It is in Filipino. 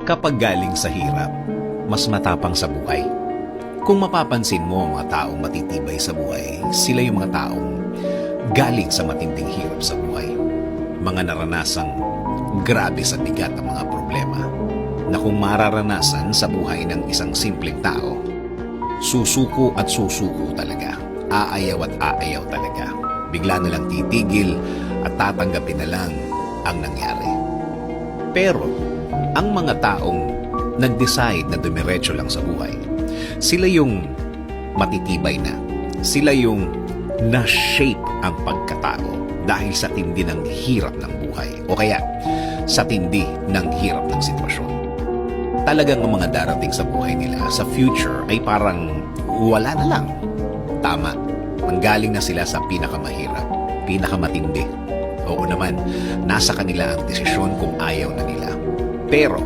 Kapag galing sa hirap, mas matapang sa buhay. Kung mapapansin mo ang mga taong matitibay sa buhay, sila yung mga taong galing sa matinding hirap sa buhay. Mga naranasang grabe sa bigat ang mga problema na kung mararanasan sa buhay ng isang simpleng tao, susuko at susuko talaga. Aayaw at aayaw talaga. Bigla na lang titigil at tatanggapin na lang ang nangyari. Pero, ang mga taong nag-decide na dumiretso lang sa buhay, sila yung matitibay na. Sila yung na-shape ang pagkatao dahil sa tindi ng hirap ng buhay o kaya sa tindi ng hirap ng sitwasyon. Talagang ang mga darating sa buhay nila sa future ay parang wala na lang. Tama, manggaling na sila sa pinakamahirap, pinakamatindi. Oo naman, nasa kanila ang desisyon kung ayaw na nila. Pero